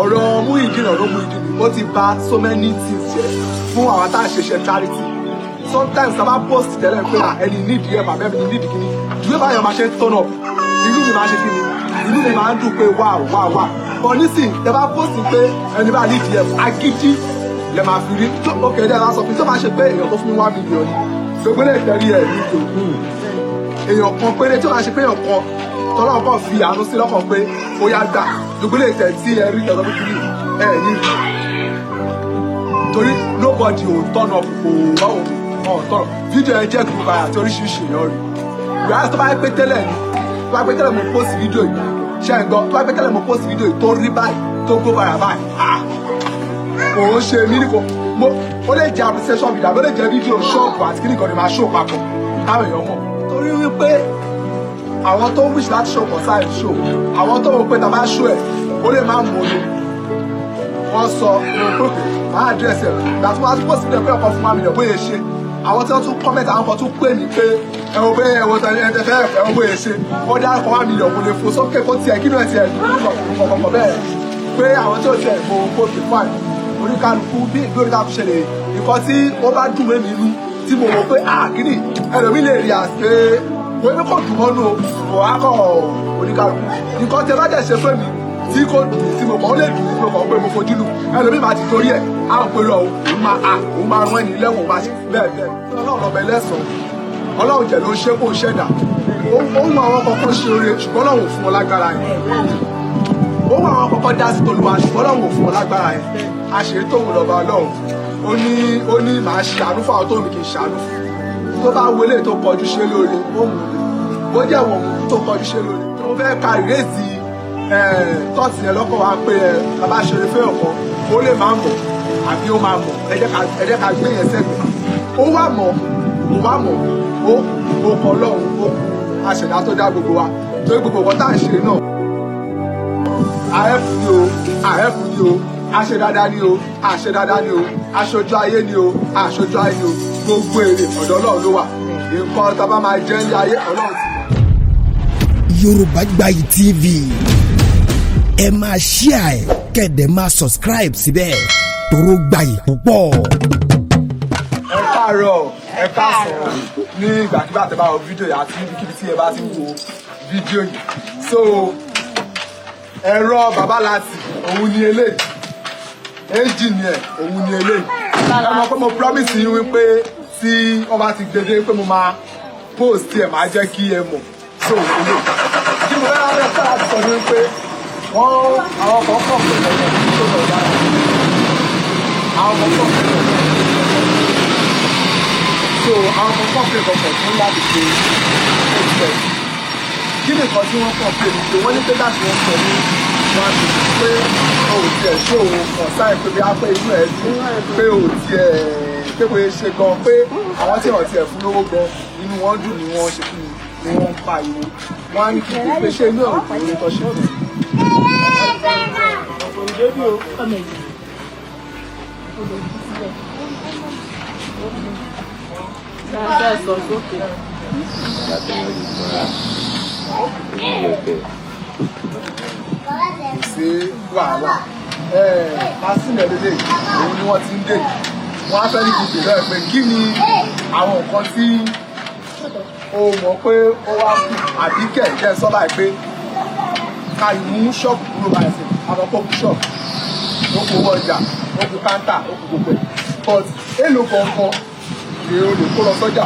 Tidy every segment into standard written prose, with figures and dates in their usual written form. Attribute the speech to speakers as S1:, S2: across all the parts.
S1: ọ̀rọ̀ Muyideen ó ti bà so many things jẹ́ fún àwọn tá à ń ṣe charity. Sometimes sábà post tẹ́lẹ̀ pé ẹni nídìí ẹ̀ bàbá ẹni nídìí kíní ìwé báyọ̀ máa ṣe turn up inú mi máa ṣe kíní inú mi máa ń dùn pé wà but nísìn tẹ́ bá post pé ẹni bá nídìí ẹ̀ agídí lè máa fi rí ókè ẹ̀dẹ̀ lásán fi tó máa ṣe pé èèyàn tó fún mi 1 million gbogbo lè tẹ̀lé ẹ̀ ní ìdòkú èèyàn kan péré tí ó máa ṣe pé èèyàn kan tọ́lọ́ kan fi àánú sí lọ́kàn pé ó yá gbà gbogbo lè tẹ̀ tí ẹ rí tẹ̀lọ́ bíbí ẹ̀ ní torí nobody ò turn up kò tọrọ fídíò ẹ jẹ́ gbogbo àti oríṣiríṣi èèyàn rí ìgbà tó bá pé tẹ́lẹ̀ ni tó bá pé tẹ́lẹ̀ mo post fídíò yìí ṣe ń gbọ́ tó bá pé tẹ́lẹ̀ mo post fídíò yìí tó rí báyìí tó gbó báyà báyìí òun ṣe mí nìkan ó lè jẹ́ appreciation video àbí ó lè jẹ́ fídíò ṣọ́ọ̀bù àti kí nìkan ni máa ṣó papọ̀ káwọn èèyàn mọ̀ torí wípé àwọn tó wish láti ṣó kọ̀ sáà ṣó àwọn tó wọ́n pé tá a bá ṣó ẹ̀ ó lè má mọ̀ ọ́ wọ́n sọ òkè máa àdírẹ́sì ẹ̀ láti wọ́n á tún pọ̀ sí ẹgbẹ́ ọkọ̀ fún wa mílíọ̀n bóyá ṣe àwọn tí wọ́n tún kọ́mẹ̀tì àwọn kan tún pè mí pé ẹ̀wọ̀n pé ẹ̀wọ̀n tẹ̀lé ẹ̀ fẹ́ ẹ̀wọ̀n bóyá ṣe wọ́n dá ọkọ̀ 1 mílíọ̀n kò lè fò sókè kó tiẹ̀ kí ló ẹ̀ tiẹ̀ kọ̀ọ̀kọ̀ bẹ́ẹ̀ pé àwọn tí ó tiẹ̀ kò kó fi fáì oníkálukú bí ìgbóni ká fi ṣẹlẹ̀ nǹkan tí ó bá dùn mí nínú tí mo mọ̀ pé kíni ẹlòmí lè rí àṣẹ kò ní kò dùn mọ́nú kò á kọ̀ oníkálukú nǹkan tí ẹ bá jẹ́ ṣe fẹ́ mi tí kò dùn tí mo kàn ó lè dùn tí mo kàn ó pé mo fojú lù ẹlòmíì máa ti torí ẹ̀ á ń pèrò òun máa rán ẹni lẹ́wọ̀n máa ṣe bẹ́ẹ̀ bẹ́ẹ̀ ọlọ́run ọbẹ̀ lẹ́sàn-án ọlọ́run jẹ̀ ló ń ṣe kó ṣẹ̀dá ohun àwọn kọ̀ọ̀kan ṣe oore ṣùgbọ́n ọlọ́run ò fún ọ lágbára yẹn ohun àwọn kọ̀ọ̀kan dá sí tolúwa ṣùgbọ́n ọlọ́run ò fún ọ lágbára yẹn àṣetòun lọ́ba ọlọ́run ó ní màá ṣàánú fún àwọn tó mi kì í ṣàánú fún tó bá wọlé tó kọjú ṣe lóore ó mú un ó jẹ́ wọ̀n tó kọjú ṣe lóore tó fẹ́ ka ìrèsì tọ́ọ̀tì yẹn lọ́kọ̀ wá pé bàbá ṣeré fẹ́ ọ̀kan ó lè máa mọ̀ àbí ó máa mọ̀ ẹ jẹ́ ká gbé yẹn sẹ́gbẹ̀ẹ́ ó wà mọ̀ ó kọ ọlọ́run ó aṣẹ̀dá tó dá gbogbo wa torí gbogbo ọ̀pọ̀ tá à ń ṣe náà àẹ́fù ni o àṣẹ dáadáa ni o àṣẹ dáadáa ni o aṣojú ayé ni o aṣojú ayé ni o gbogbo èrè ọ̀dọ̀ ọlọ́run ló wà nǹkan tá a bá máa jẹ́ ní ayé ọlọ́run ti mọ̀.
S2: Yorùbá Gbayì TV ẹ máa share ẹ kẹ́dẹ̀ máa subscribe síbẹ̀ tóró gbayì púpọ̀.
S1: ẹ káàárọ̀ ẹ káàsán ní ìgbàkigbà tẹ́ bá wo fídíò yìí àti níbikíbi tí ẹ bá ti wo fídíò yìí so ẹ̀rọ bàbá Lati òun ni eléyìí ẹ́ńjìnì ẹ̀ òun ni eléyìí ẹ mọ̀ pé mo promise yín wípé tí wọ́n bá ti gbèdé pé mo máa post ẹ̀ máa jẹ́ kí ẹ mọ̀ so eléyìí kí mo fẹ́ láti sọ láti sọ ní wípé àwọn kan kọ̀ pé ẹ̀yẹ tó lọ dára àwọn kan kọ̀ pé so àwọn kan kọ̀ pé kọ̀kọ̀ fún láti ṣe ẹ̀jẹ̀ kí nìkan tí wọ́n kọ̀ pé nípe wọ́n ní pé láti wọ́n sọ ní wọ́n ti pé o ò tiẹ̀ ṣó o kàn sáì pé bí a pé inú ẹ̀ dùn pé o ò tiẹ̀ pé kò ṣe gan pé àwọn tí wọ́n tiẹ̀ fún lówó gan inú wọn dùn ni wọ́n ṣe kí ni wọ́n ń pariwo wọ́n á ní kí n pé ṣé inú ẹ̀ ò kò ní tọ́ ṣe fún mi. Sí wàhálà masínì ẹ̀dẹ́dẹ́ òun ni wọ́n ti ń dè wọ́n á fẹ́ ní gbogbo rẹ̀ pé kí ni àwọn nǹkan tí o mọ̀ pé ó wá kù àbí kẹ̀kẹ́ sọ́lá ẹ̀ pé ká ìmú ṣọ́ọ̀bù kúrò báyìí sí àwọn kókù ṣọ́ọ̀bù ó kó owó ọjà ó kó káńtà ó kó gbogbo ẹ̀ but èlò kọ̀ọ̀kan lè o lè kó lọ sọ́jà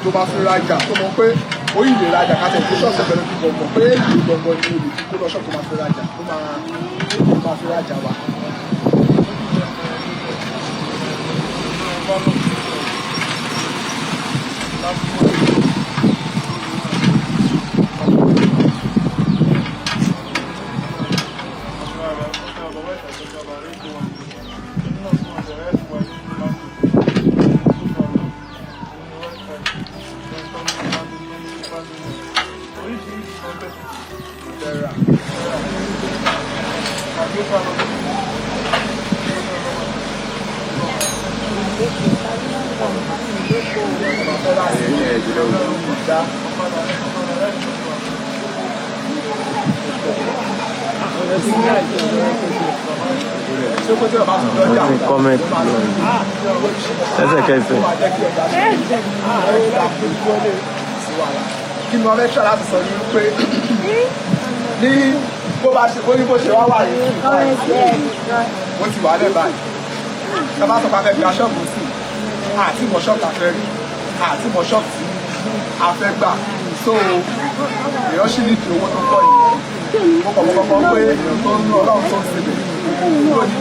S1: tó bá fi rajà tó mọ̀ pé ó yìí lè rajà ká tẹ̀lé ṣọ́ọ̀bù ẹgbẹ̀rún fi gbọ̀ngàn pé èlò gbọ̀ngàn ni o lè kó lọ ṣọ́ọ̀bù tó máa fi rajà tó máa fi rajà wá. tó kó tí wọ́n bá tún lọ́jà
S3: ẹsẹ̀kẹsẹ̀.
S1: kí ni wọ́n fẹ́ ṣọ́ láti sọ ní pé ní bó bá ṣe bó ní bó ṣe wá wà yìí wọ́n ti wà lẹ́ báyìí ẹ bá sọ pé a fẹ́ gba ṣọ́ọ̀bù sí àti mọ̀ ṣọ́ọ̀bù àfẹ́ rí àti mọ̀ ṣọ́ọ̀bù tí a fẹ́ gbà so èèyàn sì ní ìdí owó tó pọ̀ yìí mo kọ̀kọ́ pé èèyàn tó ń lọ ọlọ́run tó ń ṣe lè kúrò ní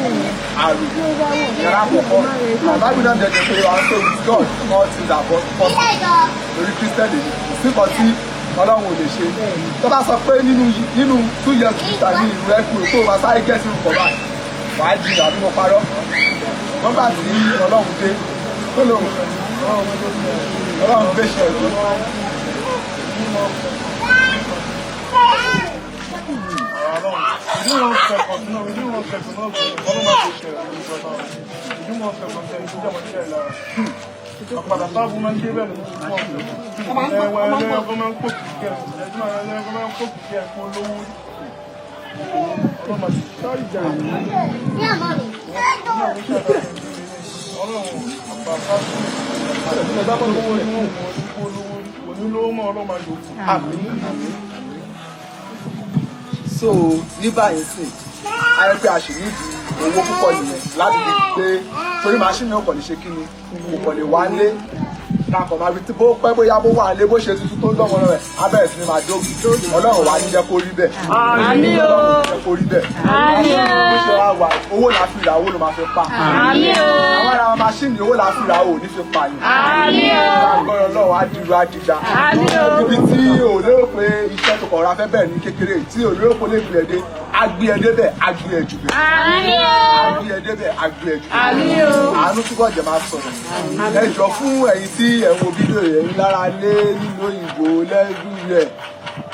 S1: àrùn ìyára àkọ́kọ́ àbábí náà dẹ̀dẹ̀ pé àwọn tó with God all things are possible lórí kírísítẹ́nì sí kan tí ọlọ́run ò lè ṣe tó bá sọ pé nínú 2 years later ní ìlú ẹ̀kú tó o bá sáré gẹ̀ẹ́sì ń kọ̀ báyìí wàá jí àbí mo parọ́ wọ́n bá tí ọlọ́run dé tó lòun ọlọ́run gbé ṣe ẹ̀rọ.
S4: Ọ̀pàdà sáàbù máa ń dé bẹ́ẹ̀ lọ́wọ́ fún ọ̀pọ̀. Ẹ̀wọ̀n ẹ̀kọ́ máa ń pò kìkẹ́ ẹ̀kọ́ máa ń pò kìkẹ́ ẹ̀kọ́ lówó. Sọ́ọ̀rì jà ní ọlọ́run àpapọ̀ ẹ̀dábọ̀ lówó inú onílówó mọ́ ọlọ́mà yòókù.
S1: So ní báyìí sí ayé pé a ṣì nídìí owó púpọ̀ nìyẹn láti fi gbé torí màṣínì ọkọ̀ lè ṣe kí ni kò lè wálé kakọ̀ máa fi tí bó pẹ́ bóyá bó wà lé bó ṣe tuntun tó ń dánwọ́ rẹ̀ abẹ́rẹ́ sí ni máa dógì ọlọ́run wá ní jẹ́ kó rí bẹ́ẹ̀
S5: àmín o
S1: jẹ́ kó rí bẹ́ẹ̀
S5: àmín o
S1: bó ṣe wá wà owó là fi ra owó ló máa fi pa
S5: àmín o
S1: àwọn ará màṣínì owó là fi ra owó ní fi pa yìí
S5: àmín o
S1: agbọ́dọ̀ ọlọ́run á dìrò á dìgbà
S5: àmín o
S1: ibi tí ò lérò pé iṣẹ́ tó kọ̀ọ̀rọ̀ afẹ́ bẹ̀rẹ̀ ní kékeré tí ò lérò pé lè gbé ẹdẹ agbé ẹdẹ bẹ́ẹ̀ agbé ẹjù bẹ́ẹ̀
S5: àmín o
S1: agbé ẹdẹ bẹ́ẹ̀ agbé ẹjù bẹ́ẹ̀
S5: àmín o
S1: àánú túbọ̀ jẹ́ máa sọ̀rọ̀ ẹ jọ fún ẹ̀yin tí ẹ̀ ń wo fídíò yẹn lára lé nínú òyìnbó lẹ́gùn rẹ̀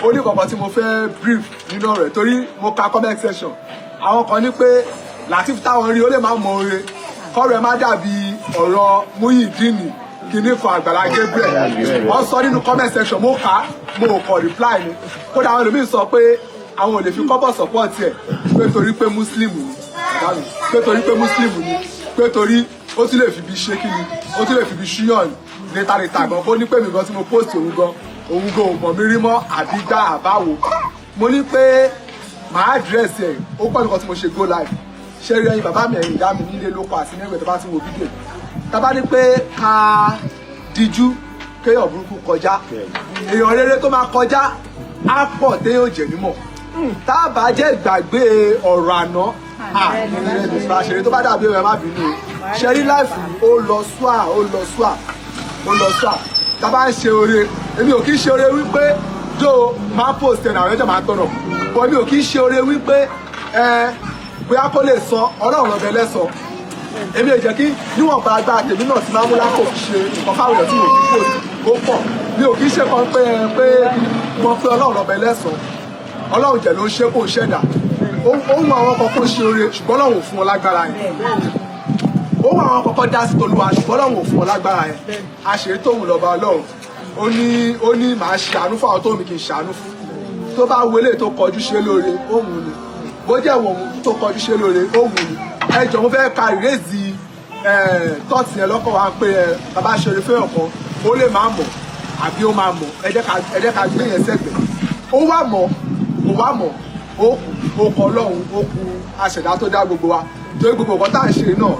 S1: ó ní kankan tí mo fẹ́ brief nínú ọ̀rọ̀ ẹ̀ torí mo ka comment section àwọn kan ní pé Latif táwọn rí ó lè má mọ oore kọ́rọ̀ ẹ má dàbí ọ̀rọ̀ Muyideen kìíní kan Àgbàlá Gabriel wọ́n sọ nínú comment section mo kà á mo kọ reply ni kódà àwọn ẹlòmíín sọ pé àwọn ò lè fi kọ́bọ̀ support ẹ̀ pé torí pé muslim ni pé torí pé muslim ni pé torí ó tún lè fi bí ṣe kí ni ó tún lè fi bí ṣíyàn níta gan ó ní pé mi gan tí mo post òun gan ò mọ̀ mí rí mọ́ àbí gbá àbáwo mo ní pé màá àdírẹ́sì ẹ̀ ó pọ̀ nǹkan tí mo ṣe go live ṣe rí ẹyin bàbá mi ẹ̀yìn ìyá mi nílé lóko àti nígbà tó bá ti wo fídíò tábà ní pé ká díjú kéèyàn burúkú kọjá èèyàn rere tó máa kọjá á pọ̀ téèyàn jẹ̀ nímọ̀ tá a bá jẹ́ ìgbàgbé ọ̀rọ̀ àná àṣírí tó bá dàbí ẹ̀ má bínú o ṣe rí láìfù ó lọ súà tá a bá ń ṣe oore èmi ò kí ń ṣe oore wípé jó máa post ẹ̀ àwọn ẹ̀jẹ̀ máa tọ̀nà bọ̀ mi ò kí ń ṣe oore wípé bóyá kó lè sọ ọlọ́run ọbẹ̀ lẹ́sọ èmi ò jẹ́ kí níwọ̀n bá agbára tèmi náà ti máa mú lápò ṣe nǹkan fáwọn èèyàn tí mo fi post ó pọ̀ mi ò kí ń ṣe kan pé mo pé ọlọ́run ọbẹ̀ lẹ́sọ ọlọ́run jẹ̀ ló ń ṣe kó ń ṣẹ̀dá ó mú àwọn kọ̀ọ̀kan ṣe oore ṣùgbọ́n ọlọ́run ò fún ọ lágbára yẹn ó mú àwọn kọ̀ọ̀kan dá sí tolúwa ṣùgbọ́n ọlọ́run ò fún ọ lágbára yẹn àṣírí tóun lọ́ba ọlọ́run ó ní màá ṣàánú fún àwọn tó mi kì í ṣàánú fún tó bá wọlé tó kọjú ṣe lóore ó mú ni bó jẹ́ wọ̀n tó kọjú ṣe lóore ó mú ni ẹ jọ̀ọ́ mo fẹ́ ka ìrèzì tọ́ọ̀tì yẹn lọ́kọ̀ wa pé bàbá ṣeré fẹ́ ọ̀kan ó lè máa mọ̀ àbí ó máa mọ̀ ẹ jẹ́ ká gbé yẹn sẹ́gbẹ̀ẹ́ ó wà mọ̀ ó kọ ọlọ́run ó kù aṣẹ̀dá tó dá gbogbo wa torí gbogbo nǹkan tá à ń ṣe náà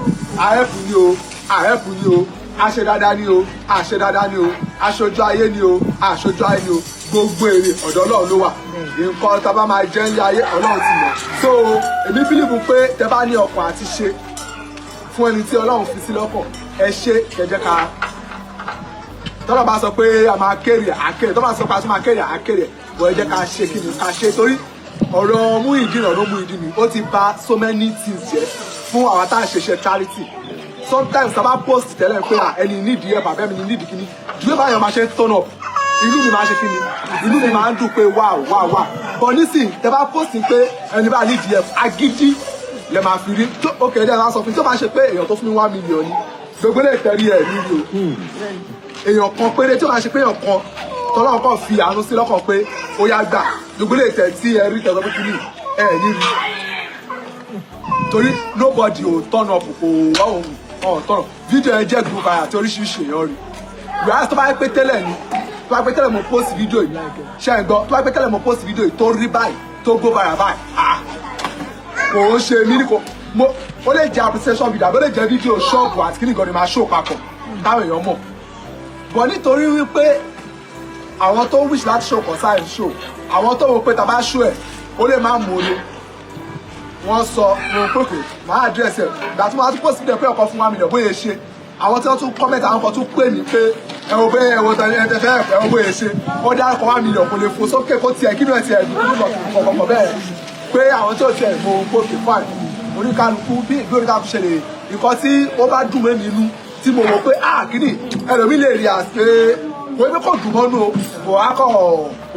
S1: àrẹ́pù ni o àṣẹ dáadáa ni o àṣẹ dáadáa ni o aṣojú ayé ni o àṣojú ayé ni o gbogbo èrè ọ̀dọ̀ ọlọ́run ló wà nǹkan tá a bá máa jẹ́ ní ayé ọlọ́run ti mọ̀ so èmi bílíìfù pé tẹ bá ní ọkàn àti ṣe fún ẹni tí ọlọ́run fi sí lọ́kàn ẹ ṣe kẹjẹ ká tọ́lá bá sọ pé a máa kéré àkéré tọ́lá sọ pé a tún máa kéré àkéré wọ́n ẹ jẹ́ ká ṣe kí ni ká ṣe torí ọ̀rọ̀ Muyideen ó ti bà so many things jẹ́ fún àwọn tá à ń ṣiṣẹ́ charity sometimes tá a bá post tẹ́lẹ̀ pé ẹni nídìí ẹ̀ bàbá mi ní nídìí kíní ju bá yẹn máa ṣe turn up inú mi máa ṣe kíni inú mi máa ń dùn pé wow but nísìnyí tẹ́ bá post pé ẹni bá nídìí ẹ̀ agídí lè máa fi rí ok ẹ̀ dẹ́n sọ fún mi tó bá ṣe pé èèyàn tó fún mi 1 million ni gbogbo lè tẹ̀rí ẹ̀ nílò èèyàn kan péré tí ó máa ṣe pé èèyàn kan tọ́lọ́run kan fi àánú sí lọ́kàn pé ó yá gbà gbogbo lè tẹ̀ tí ẹ rí tẹ̀sán pé kíní ẹ̀ ní rí torí nobody ò turn up kò wá òun turn up fídíò yẹn jẹ́ gbogbo àti oríṣiríṣi èèyàn rí ìgbà tó bá yẹ pé tẹ́lẹ̀ ni tó bá pẹ́ tẹ́lẹ̀ mo post fídíò yìí ṣe ń gbọ́ tó bá pẹ́ tẹ́lẹ̀ mo post fídíò yìí tó rí báyìí tó go viral báyìí kò ń ṣe mí ní kò ó lè jẹ́ appreciation video àbí ó lè jẹ́ fídíò ṣọ́ọ̀bù àti kíni gan ni máa ṣó papọ̀ táwọn èèyàn mọ̀ bọ̀ nítorí wípé àwọn tó wish láti ṣó kọ̀ sáà ń ṣó àwọn tó wọ pé tá a bá ṣó ẹ̀ ó lè má mú olè wọ́n sọ mo pòkè máa address ẹ̀ ìgbà tí wọ́n á tún post fídíò pé ọkọ̀ fún 1 million bóyá ṣe àwọn tí wọ́n tún comment àwọn kan tún pè mí pé ẹ̀wọ̀n bẹ́ẹ̀ ẹ̀wọ̀n tẹ̀lé ẹ̀fẹ́ ẹ̀wọ̀n bóyá ṣe ó dárúkọ 1 million kò lè fò sókè kó tiẹ̀ kí ni ẹ̀ tiẹ̀ dùn kọ̀ọ̀kọ̀ bẹ́ẹ̀ pé àwọn tí ò tiẹ̀ mo pòkè fine oníkálukú bí ìgbé oníkálukú ṣe lè nǹkan tí ó bá dùn mí nínú tí mo wò pé kíni ẹlòmí lè rí àṣẹ kò wípé kò dùn mọ́nú o kò á kọ́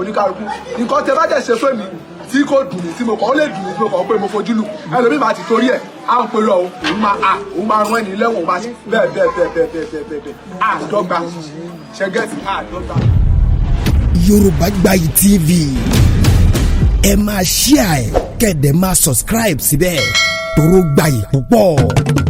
S1: oníkálukú nǹkan tẹ bá jẹ́ ṣe pé mi tí kò dùn mí tí mo kàn ó lè dùn mí tí mo kàn pé mo fojú lù ẹlòmí máa ti torí ẹ̀ á ń pèrò òun máa rán ẹni lẹ́wọ̀n máa bẹ́ẹ̀ àdọ́gba ṣẹ́gẹ́tì àdọ́gba.
S2: Yorùbá Gbayì TV ẹ máa share ẹ̀ kẹ́dẹ̀ máa subscribe síbẹ̀ toró gbayì púpọ̀.